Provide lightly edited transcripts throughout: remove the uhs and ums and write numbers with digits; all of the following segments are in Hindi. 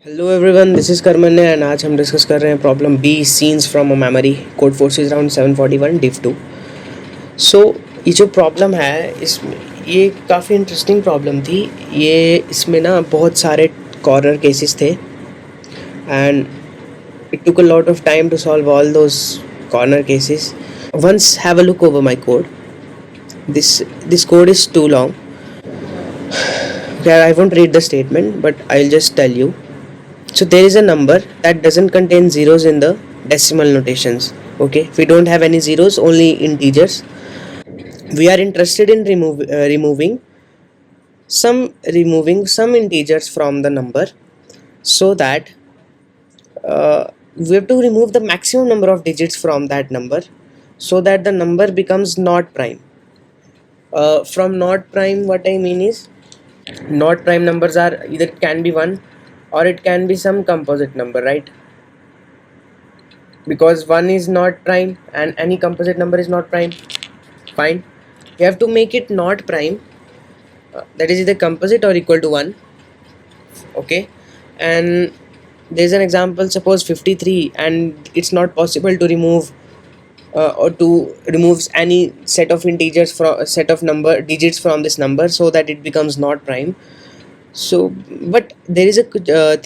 Hello everyone, this is Karmanya and आज हम डिस्कस कर रहे हैं problem B seems from a memory code forces around 741 div 2। So ये जो प्रॉब्लम है इसमें ये काफ़ी इंटरेस्टिंग प्रॉब्लम थी। ये इसमें ना बहुत सारे कॉर्नर केसेस थे and it took a lot of time to solve all those corner cases. Once have a look over my code. This code is too long. Okay, I won't read the statement, but I'll just tell you. So there is a number that doesn't contain zeros in the decimal notations. Okay, we don't have any zeros, only integers. We are interested in removing some integers from the number, so that we have to remove the maximum number of digits from that number, so that the number becomes not prime. From not prime, what I mean is, not prime numbers are either can be 1 or it can be some composite number, right? Because 1 is not prime and any composite number is not prime. Fine, you have to make it not prime, that is either composite or equal to 1. Okay, and there's an example, suppose 53, and it's not possible to remove or to remove any set of integers from a set of number digits from this number, so that it becomes not prime. So but there is a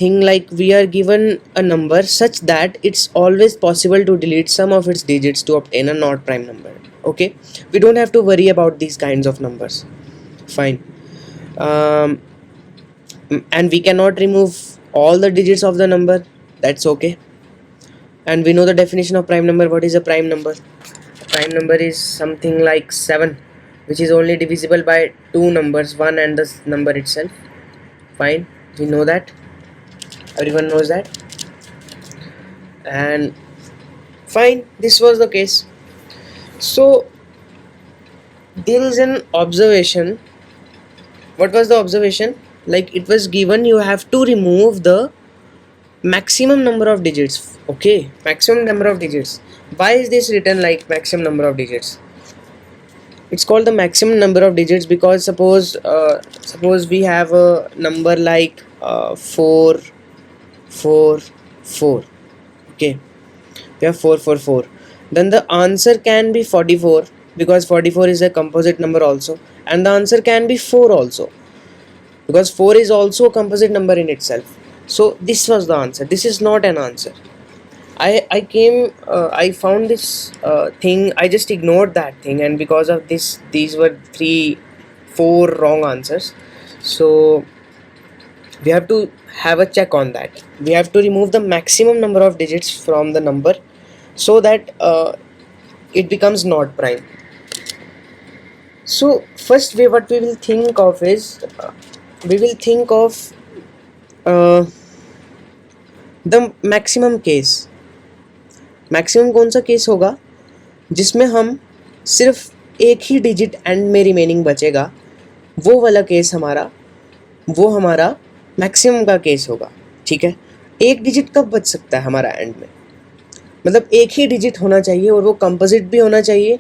thing, like we are given a number such that it's always possible to delete some of its digits to obtain a not prime number. Okay, we don't have to worry about these kinds of numbers. Fine. um, and we cannot remove all the digits of the number. That's okay. And we know the definition of prime number. What is a prime number? A prime number is something like 7, which is only divisible by two numbers, 1 and the number itself. Fine, we know that, everyone knows that. And fine, this was the case. So there is an observation. What was the observation? Like, it was given you have to remove the maximum number of digits. Okay, maximum number of digits. Why is this written like maximum number of digits? It's called the maximum number of digits because suppose we have a number like 4 4 4. Okay, we have 4 4 4. Then the answer can be 44, because 44 is a composite number also, and the answer can be 4 also, because 4 is also a composite number in itself. So this was the answer. This is not an answer. I found this thing. I just ignored that thing, and because of this, these were 4 wrong answers. So we have to have a check on that. We have to remove the maximum number of digits from the number, so that it becomes not prime. So first way what we will think of is, we will think of uh, the maximum case. Maximum कौन सा केस होगा जिसमें हम सिर्फ एक ही डिजिट एंड में रिमेनिंग बचेगा, वो हमारा मैक्सिमम का केस होगा। ठीक है, एक डिजिट कब बच सकता है हमारा एंड में? मतलब एक ही डिजिट होना चाहिए और वो कंपोजिट भी होना चाहिए,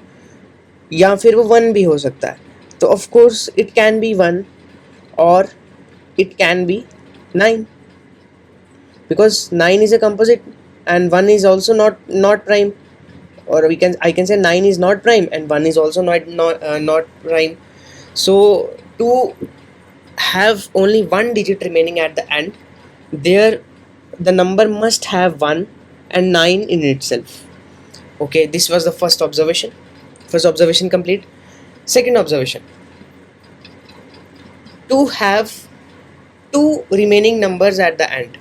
या फिर वो 1 भी हो सकता है। तो of course it can be 1 और it can be 9, because 9 is a composite and 1 is also not prime, or I can say 9 is not prime and 1 is also not prime. So to have only one digit remaining at the end, there the number must have 1 and 9 in itself. Okay, this was the first observation complete. Second observation, to have two remaining numbers at the end,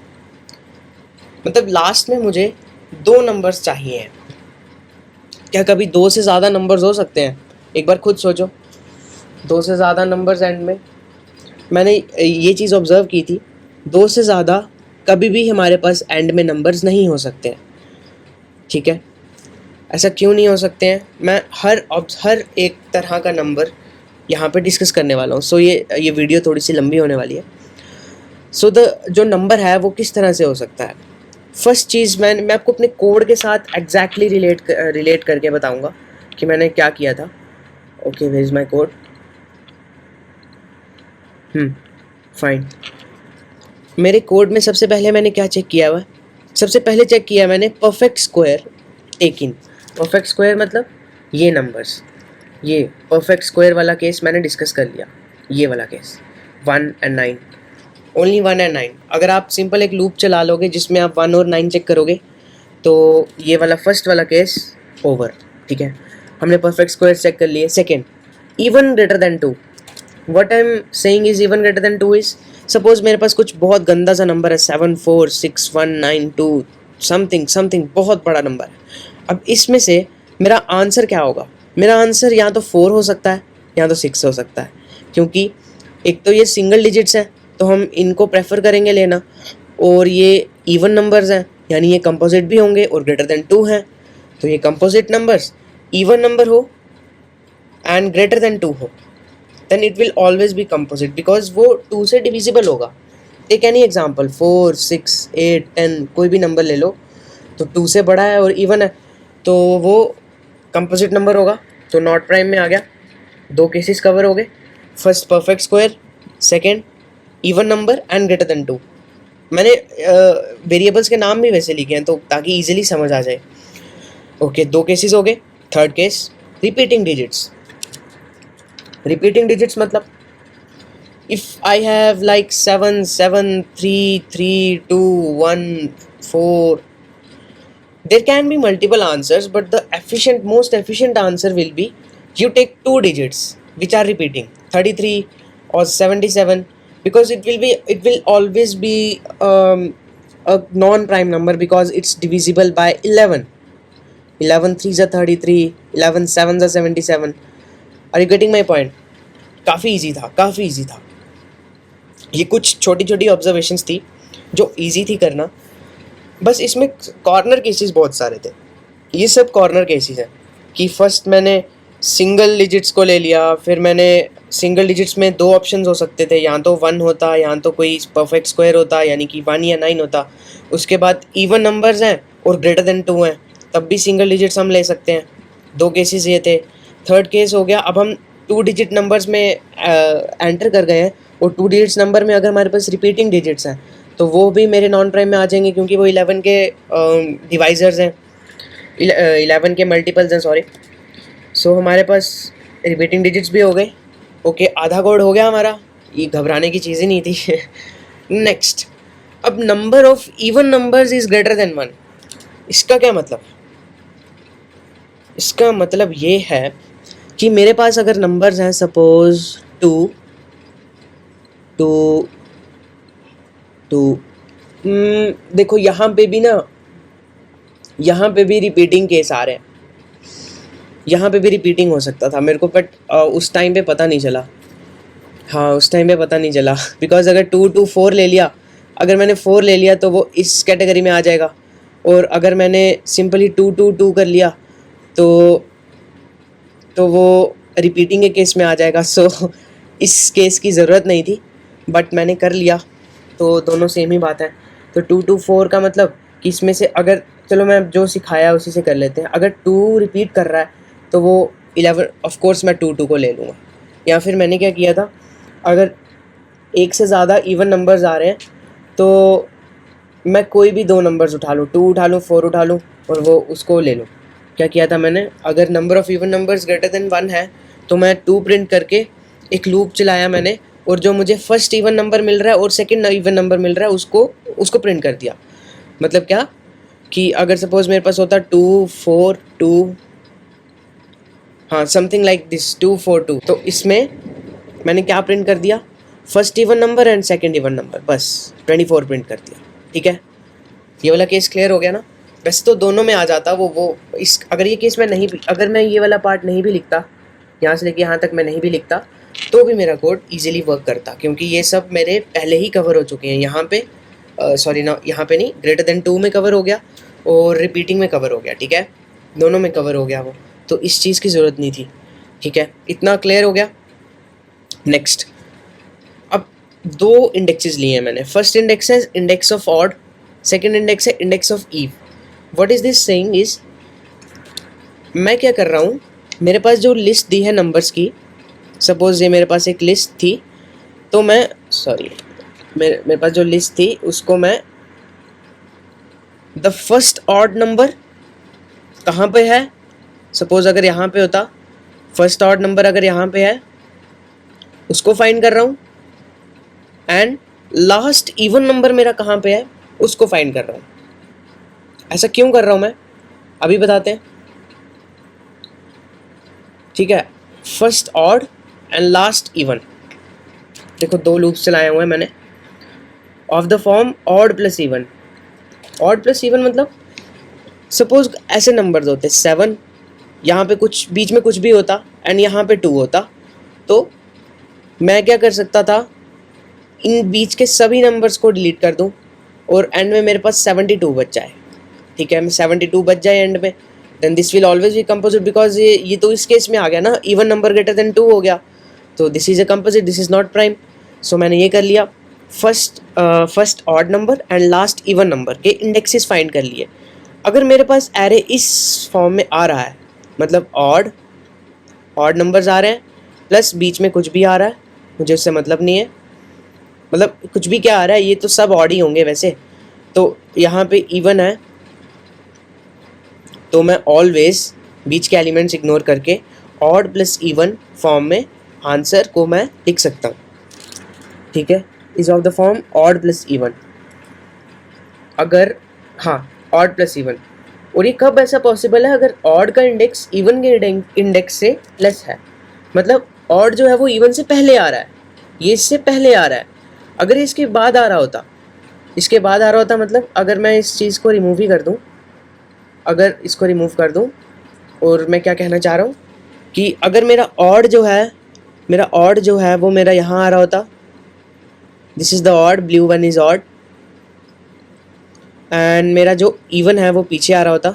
मतलब लास्ट में मुझे 2 नंबर्स चाहिए हैं। क्या कभी 2 से ज़्यादा नंबर्स हो सकते हैं? एक बार खुद सोचो, 2 से ज़्यादा नंबर्स एंड में। मैंने ये चीज़ ऑब्ज़र्व की थी, 2 से ज़्यादा कभी भी हमारे पास एंड में नंबर्स नहीं हो सकते हैं। ठीक है, ऐसा क्यों नहीं हो सकते हैं? मैं हर एक तरह का नंबर यहाँ पे डिस्कस करने वाला हूँ। सो ये वीडियो थोड़ी सी लंबी होने वाली है। सो जो नंबर है वो किस तरह से हो सकता है? फर्स्ट चीज़ मैं आपको अपने कोड के साथ एग्जैक्टली रिलेट करके बताऊंगा कि मैंने क्या किया था। Okay, where is my code? Fine. मेरे कोड में सबसे पहले मैंने क्या चेक किया हुआ, सबसे पहले चेक किया मैंने परफेक्ट स्क्वायर टेक इन। परफेक्ट स्क्वायर मतलब ये नंबर्स, ये परफेक्ट स्क्वायर वाला केस मैंने डिस्कस कर लिया, ये वाला केस 1 and 9, ओनली 1 and 9। अगर आप सिंपल एक लूप चला लोगे जिसमें आप 1 और 9 चेक करोगे तो ये वाला फर्स्ट वाला केस ओवर, ठीक है। हमने परफेक्ट स्क्वायर चेक कर लिए। Second, even greater than 2। What I am saying is even greater than 2 is, suppose मेरे पास कुछ बहुत गंदा सा नंबर है 7 4 6 1 9 2 समथिंग समथिंग, बहुत बड़ा नंबर है। अब इसमें से मेरा आंसर क्या होगा? मेरा आंसर या तो 4 हो सकता है या तो 6 हो सकता है, क्योंकि एक तो ये सिंगल डिजिट्स हैं तो हम इनको प्रेफर करेंगे लेना, और ये इवन नंबर्स हैं यानी ये कंपोजिट भी होंगे और ग्रेटर देन 2 हैं, तो ये कंपोजिट नंबर्स इवन नंबर हो एंड ग्रेटर देन 2 हो, then it will always be composite because वो 2 से डिविजिबल होगा। टेक एनी एग्जाम्पल, 4 6 8 10, कोई भी नंबर ले लो, तो 2 से बड़ा है और इवन है तो वो कंपोजिट नंबर होगा, तो नॉट प्राइम में आ गया। 2 केसेस कवर हो गए, first perfect square, second even number and greater than 2। मैंने वेरिएबल्स के नाम भी वैसे लिखे हैं तो ताकि इजीली समझ आ जाए। ओके, 2 केसेस हो गए। Third case, repeating digits. Repeating digits मतलब if I have like 7 7 3 3 2 1 4, there can be multiple answers, but the most efficient answer will be you take 2 digits which are repeating, 33 or 77, because it will always be a non-prime number because it's divisible by 11. 11 3s are 33, 11 7s are 77. Are you getting my point? काफ़ी इजी था, काफ़ी इजी था। ये कुछ छोटी छोटी ऑब्जर्वेशंस थी जो इजी थी करना, बस इसमें कॉर्नर केसेस बहुत सारे थे। ये सब कॉर्नर केसेस हैं कि फर्स्ट मैंने सिंगल डिजिट्स को ले लिया, फिर मैंने सिंगल डिजिट्स में 2 ऑप्शंस हो सकते थे, या तो 1 होता या तो कोई परफेक्ट स्क्वायर होता यानी कि 1 या 9 होता। उसके बाद इवन नंबर्स हैं और ग्रेटर देन 2 हैं, तब भी सिंगल डिजिट्स हम ले सकते हैं। 2 केसेस ये थे। थर्ड केस हो गया, अब हम 2 डिजिट नंबर्स में एंटर कर गए हैं और 2 डिजिट्स नंबर में अगर हमारे पास रिपीटिंग डिजिट्स हैं तो वो भी मेरे नॉन प्राइम में आ जाएंगे, क्योंकि वो 11 के डिवाइजर्स हैं, 11 के मल्टीपल्स हैं, सॉरी। सो हमारे पास रिपीटिंग डिजिट्स भी हो गए। ओके, आधा कोड हो गया हमारा, ये घबराने की चीज़ ही नहीं थी। नेक्स्ट, अब number of even numbers is greater than 1। इसका क्या मतलब? इसका मतलब ये है कि मेरे पास अगर नंबर्स हैं सपोज 2 2 2, देखो यहाँ पे भी ना, यहाँ पे भी रिपीटिंग केस आ रहे हैं, यहाँ पे भी रिपीटिंग हो सकता था मेरे को, बट उस टाइम पे पता नहीं चला। हाँ, उस टाइम पे पता नहीं चला बिकॉज अगर 2 2 4 ले लिया, अगर मैंने 4 ले लिया तो वो इस कैटेगरी में आ जाएगा, और अगर मैंने सिंपली 2 2 2 कर लिया तो वो रिपीटिंग के केस में आ जाएगा। सो इस केस की ज़रूरत नहीं थी, बट मैंने कर लिया, तो दोनों सेम ही बात है। तो 2 2 4 का मतलब कि इसमें से अगर, चलो मैं जो सिखाया उसी से कर लेते हैं। अगर 2 रिपीट कर रहा है तो वो 11, ऑफ कोर्स मैं 2 2 को ले लूँगा। या फिर मैंने क्या किया था, अगर एक से ज़्यादा इवन नंबर्स आ रहे हैं तो मैं कोई भी 2 नंबर्स उठा लूँ, 2 उठा लूँ 4 उठा लूँ और वो उसको ले लूँ। क्या किया था मैंने, अगर number of even numbers greater than 1 है तो मैं 2 प्रिंट करके एक लूप चलाया मैंने, और जो मुझे फर्स्ट इवन नंबर मिल रहा है और सेकंड इवन नंबर मिल रहा है उसको प्रिंट कर दिया। मतलब क्या कि अगर सपोज मेरे पास होता 2 4 2, हाँ समथिंग लाइक दिस 2 4 2, तो इसमें मैंने क्या प्रिंट कर दिया, first even number and second even number, बस 24 प्रिंट कर दिया। ठीक है, ये वाला केस क्लियर हो गया ना। वैसे तो दोनों में आ जाता वो इस, अगर ये केस मैं नहीं भी, अगर मैं ये वाला पार्ट नहीं भी लिखता, यहाँ से लेके यहाँ तक मैं नहीं भी लिखता तो भी मेरा कोड इजीली वर्क करता, क्योंकि ये सब मेरे पहले ही कवर हो चुके हैं। यहाँ पे सॉरी ना, यहाँ पे नहीं, ग्रेटर देन 2 में कवर हो गया और रिपीटिंग में कवर हो गया। ठीक है, दोनों में कवर हो गया वो, तो इस चीज़ की ज़रूरत नहीं थी। ठीक है, इतना क्लियर हो गया। नेक्स्ट, अब 2 इंडेक्सेस लिए हैं मैंने। फर्स्ट इंडेक्स है index of odd, second index है index of even. What is this saying is, मैं क्या कर रहा हूँ, मेरे पास जो लिस्ट दी है नंबर्स की, सपोज ये मेरे पास एक लिस्ट थी, तो मैं मेरे पास जो लिस्ट थी उसको मैं द फर्स्ट ऑड नंबर कहाँ पे है, सपोज अगर यहाँ पे होता, फर्स्ट ऑड नंबर अगर यहाँ पे है उसको फाइंड कर रहा हूँ, एंड लास्ट इवन नंबर मेरा कहाँ पे है उसको फाइंड कर रहा हूँ। ऐसा क्यों कर रहा हूँ मैं अभी बताते हैं, ठीक है। First odd and last even, देखो दो लूप्स चलाए हुए हैं मैंने of the form odd plus even. Odd plus even मतलब सपोज ऐसे नंबर्स होते 7, यहाँ पे कुछ बीच में कुछ भी होता एंड यहाँ पे 2 होता, तो मैं क्या कर सकता था, इन बीच के सभी नंबर्स को डिलीट कर दूँ और एंड में मेरे पास 72 बच जाए, ठीक है। मैं 72 बच जाए एंड में, then this will always be composite, because ये तो इस केस में आ गया ना, इवन नंबर ग्रेटर देन 2 हो गया, तो this is a composite, this is not prime. So मैंने ये कर लिया, first odd number and last even number के इंडेक्सेस फाइंड कर लिए। अगर मेरे पास एरे इस फॉर्म में आ रहा है, मतलब ऑड नंबर्स आ रहे हैं प्लस बीच में कुछ भी आ रहा है, मुझे उससे मतलब नहीं है, मतलब कुछ भी क्या आ रहा है, ये तो सब ऑड ही होंगे वैसे, तो यहाँ पे इवन है, तो मैं ऑलवेज बीच के एलिमेंट्स इग्नोर करके ऑड प्लस इवन फॉर्म में आंसर को मैं लिख सकता हूँ, ठीक है। Is of the form odd plus even, अगर हाँ ऑड प्लस इवन, और ये कब ऐसा पॉसिबल है, अगर ऑड का इंडेक्स इवन के इंडेक्स से लेस है, मतलब ऑड जो है वो इवन से पहले आ रहा है, ये इससे पहले आ रहा है। अगर ये इसके बाद आ रहा होता, इसके बाद आ रहा होता मतलब अगर मैं इस चीज़ को रिमूव ही कर दूँ, अगर इसको रिमूव कर दूँ, और मैं क्या कहना चाह रहा हूँ कि अगर मेरा ऑड जो है वो मेरा यहाँ आ रहा होता, this is the odd, blue one is odd, and मेरा जो इवन है वो पीछे आ रहा होता,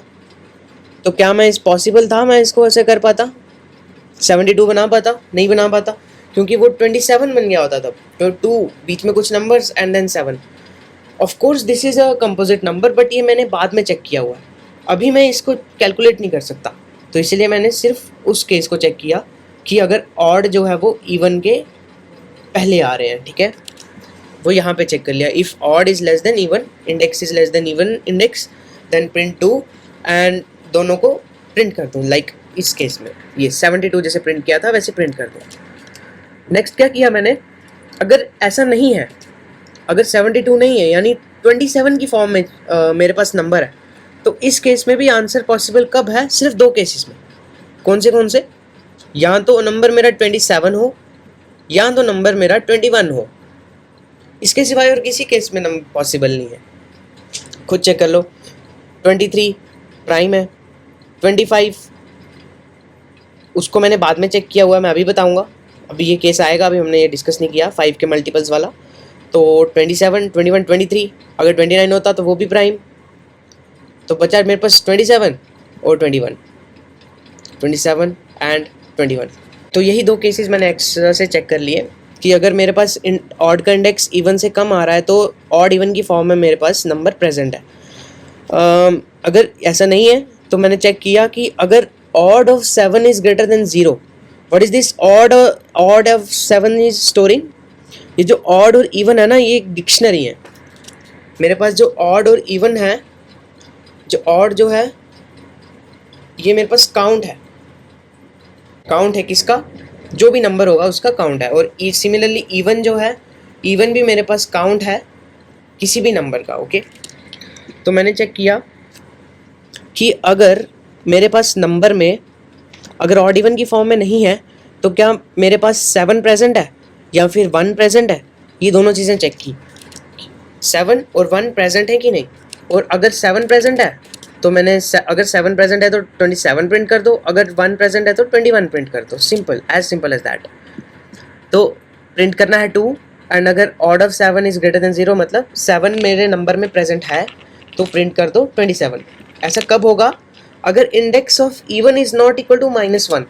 तो क्या मैं इस पॉसिबल था मैं इसको ऐसे कर पाता, 72 बना पाता? नहीं बना पाता, क्योंकि वो 27 बन गया होता तब, तो 2 बीच में कुछ numbers and then 7। Of course this is a composite number, but ये मैंने बाद में चेक किया हुआ है, अभी मैं इसको कैलकुलेट नहीं कर सकता, तो इसलिए मैंने सिर्फ उस केस को चेक किया कि अगर ऑड जो है वो इवन के पहले आ रहे हैं, ठीक है, वो यहाँ पे चेक कर लिया। If odd is less than even, index is less than even index, then print 2, and दोनों को प्रिंट कर दूँ, लाइक इस केस में ये 72 जैसे प्रिंट किया था वैसे प्रिंट कर दूँ। नेक्स्ट क्या किया मैंने, अगर ऐसा नहीं है, अगर 72 नहीं है यानी 27 की फॉर्म में मेरे पास नंबर है, तो इस केस में भी आंसर पॉसिबल कब है, सिर्फ 2 केसेस में। कौन से, या तो नंबर मेरा 27 हो या तो नंबर मेरा 21 हो, इसके सिवाय और किसी केस में नंबर पॉसिबल नहीं है। खुद चेक कर लो, 23 प्राइम है, 25 उसको मैंने बाद में चेक किया हुआ है, मैं अभी बताऊंगा, अभी ये केस आएगा, अभी हमने ये डिस्कस नहीं किया 5 के मल्टीपल्स वाला। तो 27, 21, 23, अगर 29 होता तो वो भी प्राइम, तो बचा मेरे पास 27 और 21, 27 एंड 21। तो यही 2 केसेस मैंने एक्स्ट्रा से चेक कर लिए कि अगर मेरे पास ऑड का इंडेक्स इवन से कम आ रहा है तो ऑड इवन की फॉर्म में मेरे पास नंबर प्रेजेंट है। अगर ऐसा नहीं है तो मैंने चेक किया कि अगर odd of 7 is greater than 0, what is this odd of 7 is storing, ये जो ऑड और इवन है ना, ये एक डिक्शनरी है मेरे पास। जो ऑड और इवन है, जो ऑड जो है ये मेरे पास काउंट है किसका, जो भी नंबर होगा उसका काउंट है, और सिमिलरली इवन जो है, इवन भी मेरे पास काउंट है किसी भी नंबर का, ओके। तो मैंने चेक किया कि अगर मेरे पास नंबर में अगर ऑड इवन की फॉर्म में नहीं है तो क्या मेरे पास 7 प्रेजेंट है या फिर 1 प्रेजेंट है, ये दोनों चीज़ें चेक की, 7 और 1 प्रेजेंट है कि नहीं, और अगर 7 प्रेजेंट है तो मैंने अगर 7 प्रेजेंट है तो 27 प्रिंट कर दो, अगर 1 प्रेजेंट है तो 21 प्रिंट कर दो, सिंपल एज दैट। तो प्रिंट करना है 2, एंड अगर odd of 7 is greater than 0 मतलब 7 मेरे नंबर में प्रेजेंट है तो प्रिंट कर दो 27। ऐसा कब होगा, अगर index of even is not equal to -1,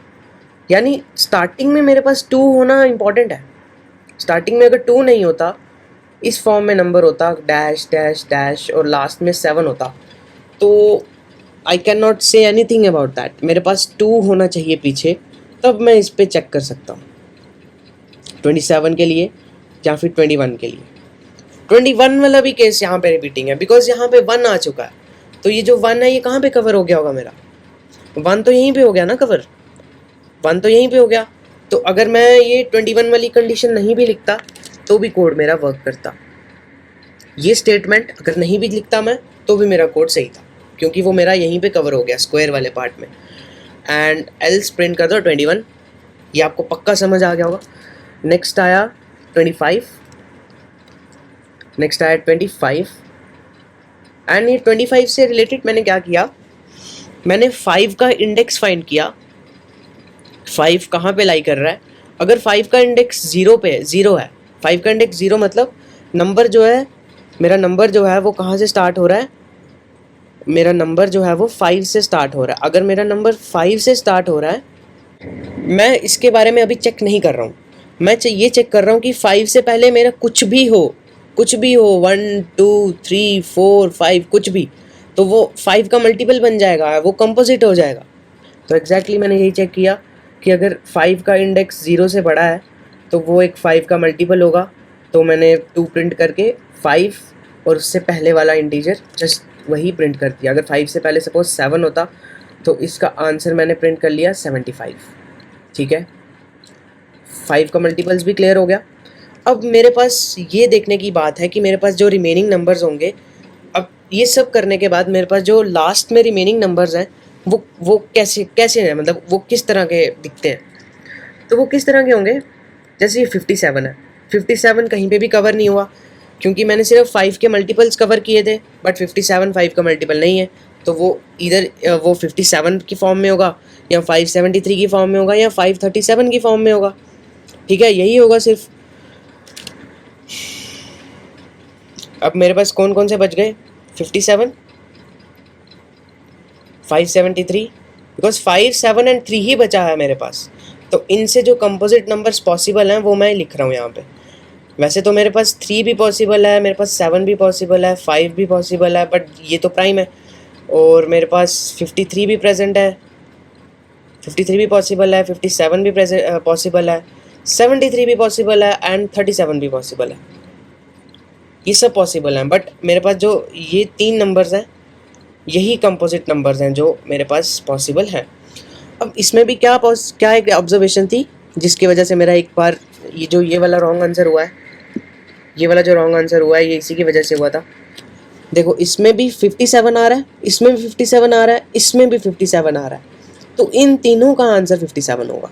यानी स्टार्टिंग में मेरे पास 2 होना इंपॉर्टेंट है। स्टार्टिंग में अगर 2 नहीं होता, इस फॉर्म में नंबर होता डैश डैश डैश और लास्ट में 7 होता, तो I can not say anything about that, मेरे पास 2 होना चाहिए पीछे, तब मैं इस पर चेक कर सकता हूँ 27 के लिए या फिर 21 के लिए। 21 वाला भी केस यहाँ पे रिपीटिंग है, बिकॉज यहाँ पे 1 आ चुका है। तो ये जो 1 है ये कहाँ पे कवर हो गया होगा मेरा? 1 तो यहीं पे हो गया ना कवर, 1 तो यहीं पे हो गया। तो अगर मैं ये 21 वाली कंडीशन नहीं भी लिखता तो भी कोड मेरा वर्क करता। ये स्टेटमेंट अगर नहीं भी लिखता मैं तो भी मेरा कोड सही था, क्योंकि वो मेरा यहीं पे कवर हो गया स्क्वायर वाले पार्ट में। एंड एल्स प्रिंट कर दो 21, ये आपको पक्का समझ आ गया होगा। नेक्स्ट आया 25, नेक्स्ट आया 25। एंड ये 25 से रिलेटेड मैंने क्या किया, मैंने 5 का इंडेक्स फाइंड किया। 5 कहाँ पे लाई कर रहा है? अगर 5 का इंडेक्स 0 पे 0 है, 5 का इंडेक्स 0 मतलब नंबर जो है, मेरा नंबर जो है वो कहाँ से स्टार्ट हो रहा है? मेरा नंबर जो है वो 5 से स्टार्ट हो रहा है। अगर मेरा नंबर 5 से स्टार्ट हो रहा है, मैं इसके बारे में अभी चेक नहीं कर रहा हूँ, मैं ये चेक कर रहा हूँ कि 5 से पहले मेरा कुछ भी हो 1 2 3 4 5 कुछ भी, तो वो 5 का मल्टीपल बन जाएगा, वो कंपोजिट हो जाएगा। तो एग्जैक्टली मैंने यही चेक किया कि अगर 5 का इंडेक्स 0 से बड़ा है तो वो एक 5 का मल्टीपल होगा। तो मैंने 2 प्रिंट करके 5 और उससे पहले वाला इंटीजर जस्ट वही प्रिंट कर दिया। अगर 5 से पहले सपोज 7 होता तो इसका आंसर मैंने प्रिंट कर लिया 75। ठीक है, 5 का मल्टीपल्स भी क्लियर हो गया। अब मेरे पास ये देखने की बात है कि मेरे पास जो रिमेनिंग नंबर्स होंगे, अब ये सब करने के बाद मेरे पास जो लास्ट में रिमेनिंग नंबर्स हैं वो कैसे हैं, मतलब वो किस तरह के दिखते हैं। तो वो किस तरह के होंगे, जैसे ये 57 है, 57 कहीं पे भी कवर नहीं हुआ क्योंकि मैंने सिर्फ 5 के मल्टीपल्स कवर किए थे, बट 57 5 का मल्टीपल नहीं है। तो वो इधर वो 57 की फॉर्म में होगा, या 573 की फॉर्म में होगा, या 537 की फॉर्म में होगा। ठीक है, यही होगा सिर्फ। अब मेरे पास कौन कौन से बच गए? 57, 573, बिकॉज 5 7 एंड 3 ही बचा है मेरे पास। तो इनसे जो कंपोजिट नंबर्स पॉसिबल हैं वो मैं लिख रहा हूँ यहाँ पे। वैसे तो मेरे पास 3 भी पॉसिबल है, मेरे पास 7 भी पॉसिबल है, 5 भी पॉसिबल है, बट ये तो प्राइम है। और मेरे पास 53 भी प्रेजेंट है, 53 भी पॉसिबल है, 57 भी पॉसिबल है, 73 भी पॉसिबल है, एंड 37 भी पॉसिबल है। ये सब पॉसिबल हैं, बट मेरे पास जो ये 3 नंबर्स हैं यही कंपोजिट नंबर्स हैं जो मेरे पास पॉसिबल हैं। अब इसमें भी क्या एक ऑब्जर्वेशन थी जिसकी वजह से मेरा एक बार ये वाला रॉन्ग आंसर हुआ है, ये वाला जो रॉन्ग आंसर हुआ है ये इसी की वजह से हुआ था। देखो, इसमें भी 57 आ रहा है, इसमें भी 57 आ रहा है, इसमें भी 57 आ रहा है, तो इन तीनों का आंसर 57 होगा,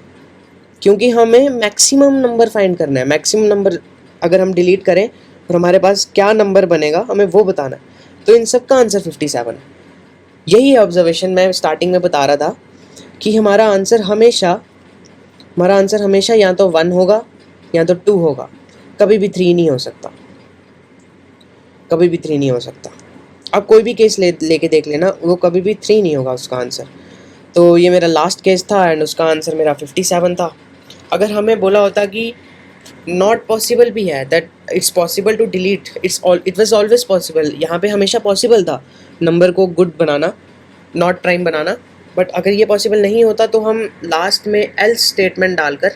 क्योंकि हमें मैक्सिमम नंबर फाइंड करना है। मैक्सिमम नंबर अगर हम डिलीट करें और हमारे पास क्या नंबर बनेगा हमें वो बताना है, तो इन सब का आंसर 57 है। यही ऑब्जर्वेशन मैं स्टार्टिंग में बता रहा था कि हमारा आंसर हमेशा या तो 1 होगा या तो 2 होगा, कभी भी 3 नहीं हो सकता, कभी भी 3 नहीं हो सकता। अब कोई भी केस लेके देख लेना, वो कभी भी 3 नहीं होगा उसका आंसर। तो ये मेरा लास्ट केस था एंड उसका आंसर मेरा 57 था। अगर हमें बोला होता कि नॉट पॉसिबल भी है, that it's possible to delete, it was always possible, यहाँ पे हमेशा पॉसिबल था नंबर को गुड बनाना, नॉट प्राइम बनाना, बट अगर ये पॉसिबल नहीं होता तो हम लास्ट में एल्स स्टेटमेंट डालकर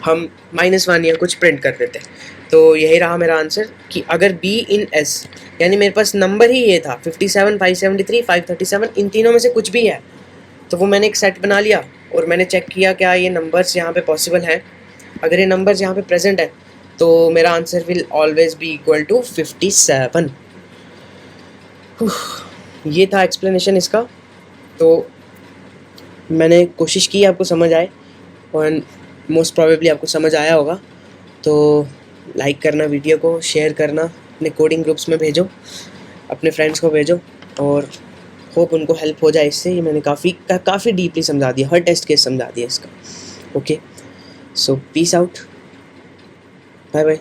हम -1 या कुछ प्रिंट कर देते। तो यही रहा मेरा आंसर कि अगर B इन S, यानी मेरे पास नंबर ही ये था 57, 573, 537, इन तीनों में से कुछ भी है, तो वो मैंने एक सेट बना लिया और मैंने चेक किया क्या ये नंबर्स यहाँ पे पॉसिबल हैं। अगर ये नंबर्स यहाँ पे प्रेजेंट है तो मेरा answer will always be equal to 57। ये था एक्सप्लेनेशन इसका। तो मैंने कोशिश की आपको समझ आए और मोस्ट प्रोबेबली आपको समझ आया होगा। तो लाइक करना, वीडियो को शेयर करना, अपने कोडिंग ग्रुप्स में भेजो, अपने फ्रेंड्स को भेजो, और होप उनको हेल्प हो जाए इससे। ये मैंने काफ़ी डीपली समझा दिया, हर टेस्ट केस समझा दिया इसका। ओके, सो पीस आउट, बाय बाय।